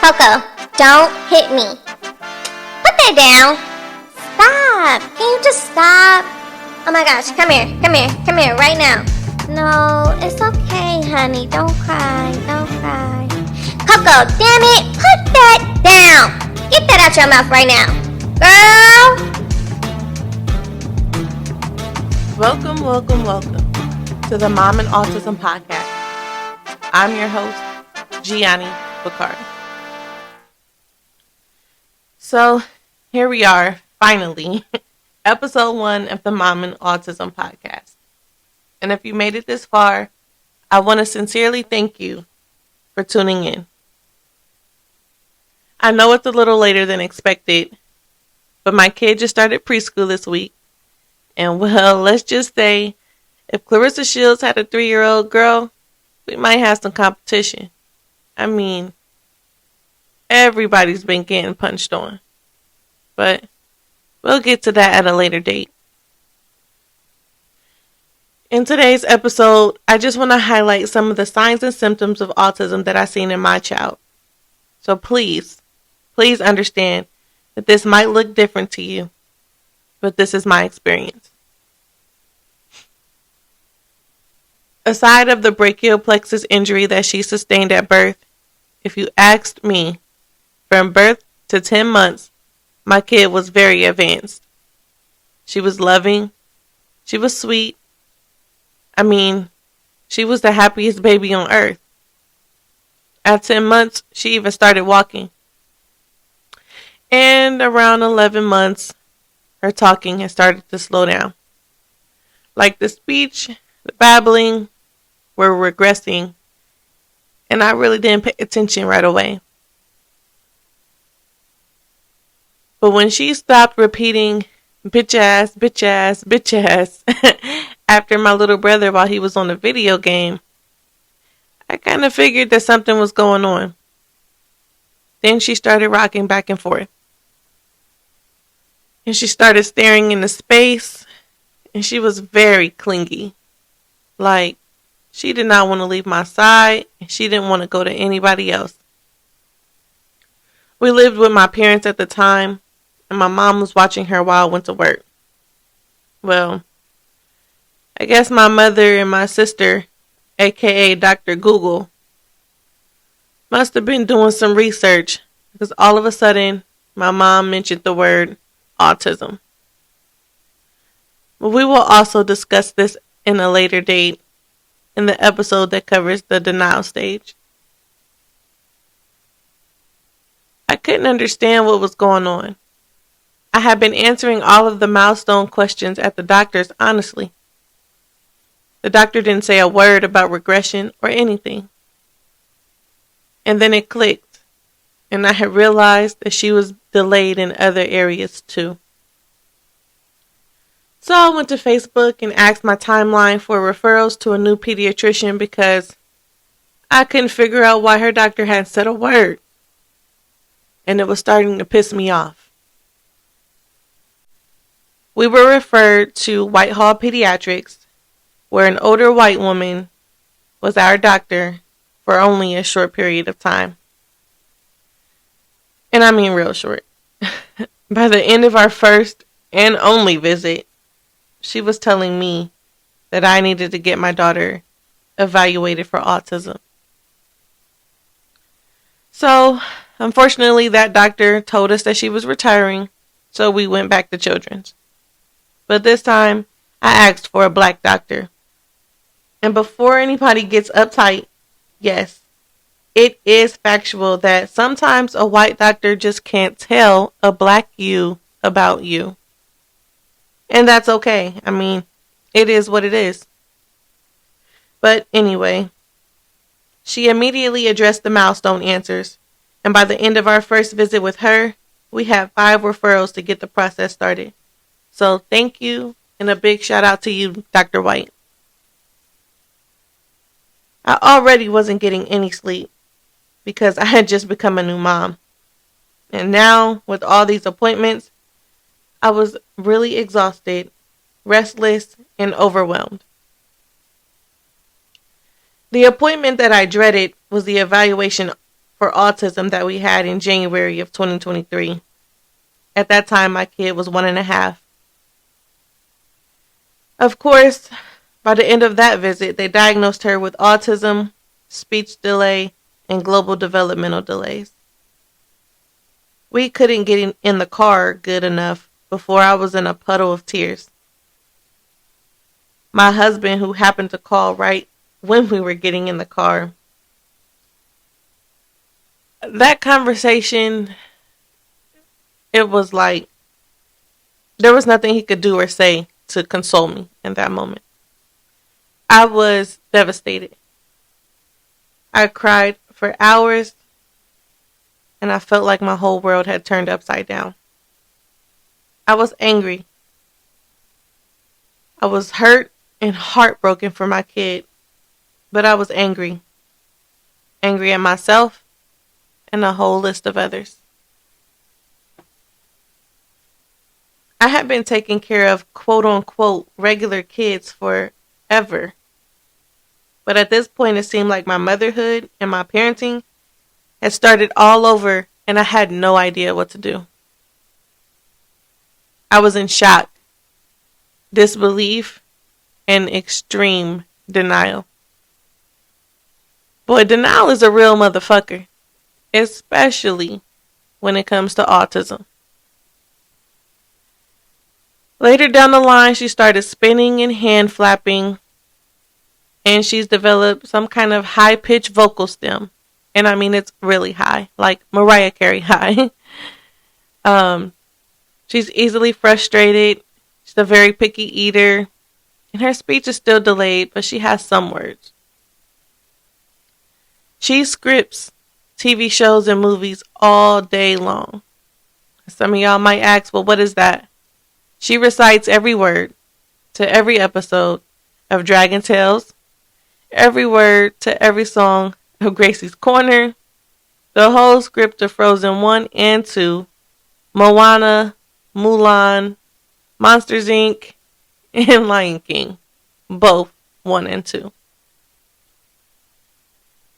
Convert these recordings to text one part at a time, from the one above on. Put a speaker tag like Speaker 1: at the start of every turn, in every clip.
Speaker 1: Coco, don't hit me. Put that down. Stop. Can you just stop? Oh my gosh, come here, right now. No, it's okay, honey. Don't cry. Coco, damn it, put that down. Get that out your mouth right now. Girl.
Speaker 2: Welcome to the Mom and Autism Podcast. I'm your host, Gianni Bacari. So, here we are, finally, episode 1 of the Mom and Autism Podcast. And if you made it this far, I want to sincerely thank you for tuning in. I know it's a little later than expected, but my kid just started preschool this week. And well, let's just say, if Clarissa Shields had a 3-year-old girl, we might have some competition. I mean, everybody's been getting punched on. But we'll get to that at a later date. In today's episode, I just want to highlight some of the signs and symptoms of autism that I've seen in my child. So please understand that this might look different to you, but this is my experience. Aside of the brachial plexus injury that she sustained at birth, if you asked me, from birth to 10 months, my kid was very advanced. She was loving. She was sweet. I mean, she was the happiest baby on earth. At 10 months, she even started walking. And around 11 months, her talking had started to slow down. Like the speech, the babbling were regressing, and I really didn't pay attention right away. But when she stopped repeating bitch ass, bitch ass, bitch ass after my little brother while he was on a video game, I kind of figured that something was going on. Then she started rocking back and forth. And she started staring into space, and she was very clingy. Like, she did not want to leave my side, and she didn't want to go to anybody else. We lived with my parents at the time, and my mom was watching her while I went to work. Well, I guess my mother and my sister, aka Dr. Google, must have been doing some research, because all of a sudden, my mom mentioned the word autism. But we will also discuss this in a later date in the episode that covers the denial stage. I couldn't understand what was going on. I had been answering all of the milestone questions at the doctor's honestly. The doctor didn't say a word about regression or anything. And then it clicked, and I had realized that she was delayed in other areas too. So I went to Facebook and asked my timeline for referrals to a new pediatrician because I couldn't figure out why her doctor hadn't said a word. And it was starting to piss me off. We were referred to Whitehall Pediatrics, where an older white woman was our doctor for only a short period of time. And I mean real short. By the end of our first and only visit, she was telling me that I needed to get my daughter evaluated for autism. So, unfortunately, that doctor told us that she was retiring, so we went back to Children's. But this time, I asked for a black doctor. And before anybody gets uptight, yes, it is factual that sometimes a white doctor just can't tell a black you about you. And that's okay. I mean, it is what it is. But anyway, she immediately addressed the milestone answers. And by the end of our first visit with her, we had 5 referrals to get the process started. So thank you, and a big shout out to you, Dr. White. I already wasn't getting any sleep because I had just become a new mom. And now, with all these appointments, I was really exhausted, restless, and overwhelmed. The appointment that I dreaded was the evaluation for autism that we had in January of 2023. At that time, my kid was 1.5. Of course, by the end of that visit, they diagnosed her with autism, speech delay, and global developmental delays. We couldn't get in the car good enough before I was in a puddle of tears. My husband, who happened to call right when we were getting in the car, that conversation, it was like there was nothing he could do or say to console me in that moment. I was devastated. I cried for hours, and I felt like my whole world had turned upside down. I was angry. I was hurt and heartbroken for my kid, but I was angry. Angry at myself and a whole list of others. I had been taking care of quote unquote regular kids forever. But at this point, it seemed like my motherhood and my parenting had started all over, and I had no idea what to do. I was in shock, disbelief, and extreme denial. Boy, denial is a real motherfucker, especially when it comes to autism. Later down the line, she started spinning and hand flapping, and she's developed some kind of high-pitched vocal stem. And I mean, it's really high, like Mariah Carey high. She's easily frustrated. She's a very picky eater. And her speech is still delayed, but she has some words. She scripts TV shows and movies all day long. Some of y'all might ask, well, what is that? She recites every word to every episode of Dragon Tales, every word to every song of Gracie's Corner, the whole script of Frozen 1 and 2, Moana, Mulan, Monsters Inc., and Lion King, both 1 and 2.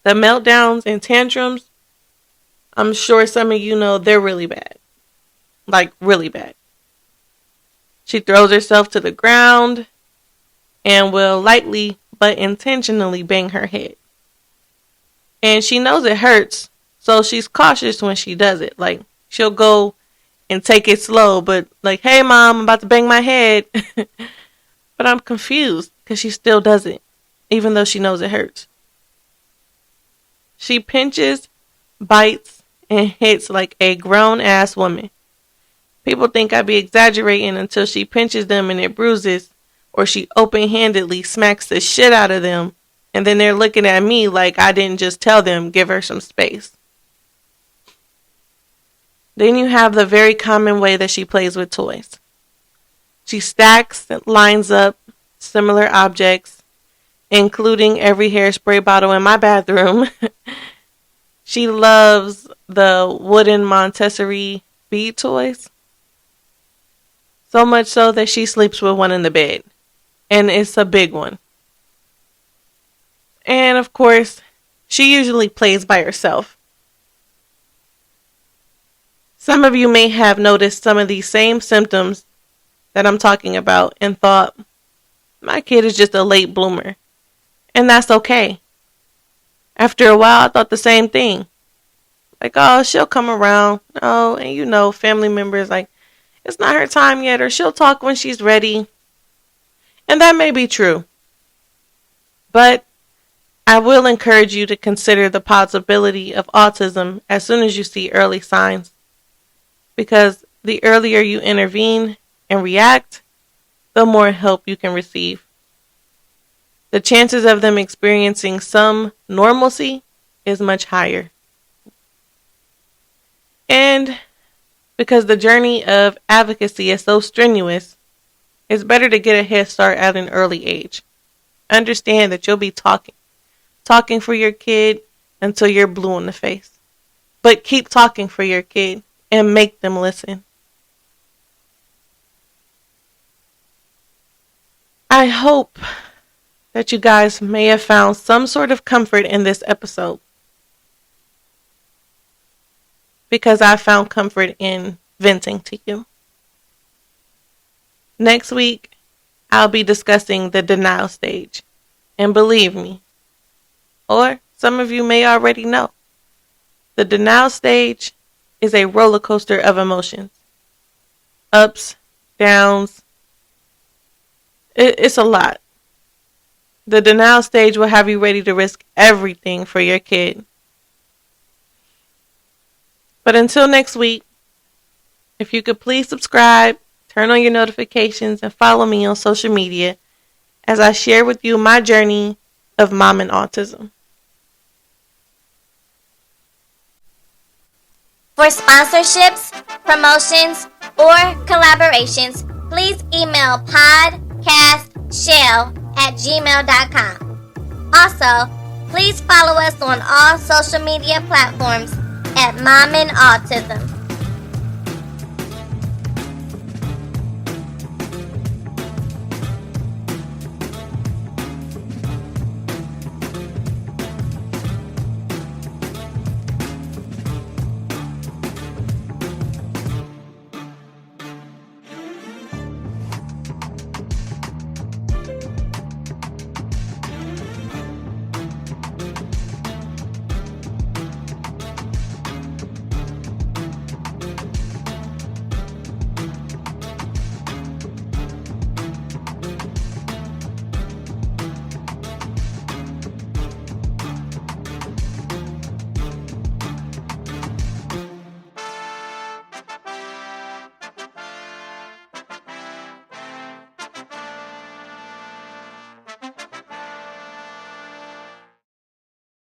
Speaker 2: The meltdowns and tantrums, I'm sure some of you know they're really bad. Like, really bad. She throws herself to the ground and will lightly but intentionally bang her head. And she knows it hurts, so she's cautious when she does it. Like, she'll go and take it slow, but like, hey mom, I'm about to bang my head. But I'm confused because she still does it, even though she knows it hurts. She pinches, bites, and hits like a grown-ass woman. People think I be exaggerating until she pinches them and it bruises, or she open-handedly smacks the shit out of them, and then they're looking at me like I didn't just tell them, give her some space. Then you have the very common way that she plays with toys. She stacks and lines up similar objects, including every hairspray bottle in my bathroom. She loves the wooden Montessori bead toys. So much so that she sleeps with one in the bed. And it's a big one. And of course, she usually plays by herself. Some of you may have noticed some of these same symptoms that I'm talking about and thought, my kid is just a late bloomer. And that's okay. After a while, I thought the same thing. Like, oh, she'll come around. Oh, and you know, family members like, it's not her time yet, or she'll talk when she's ready. And that may be true. But I will encourage you to consider the possibility of autism as soon as you see early signs. Because the earlier you intervene and react, the more help you can receive. The chances of them experiencing some normalcy is much higher. And because the journey of advocacy is so strenuous, it's better to get a head start at an early age. Understand that you'll be talking for your kid until you're blue in the face. But keep talking for your kid and make them listen. I hope that you guys may have found some sort of comfort in this episode. because I found comfort in venting to you. Next week, I'll be discussing the denial stage. And believe me, or some of you may already know, the denial stage is a roller coaster of emotions. Ups, downs. It's a lot. The denial stage will have you ready to risk everything for your kid. But until next week, if you could please subscribe, turn on your notifications, and follow me on social media as I share with you my journey of mom and autism.
Speaker 1: For sponsorships, promotions, or collaborations, please email podcastshell@gmail.com. Also, please follow us on all social media platforms at Mom and Autism.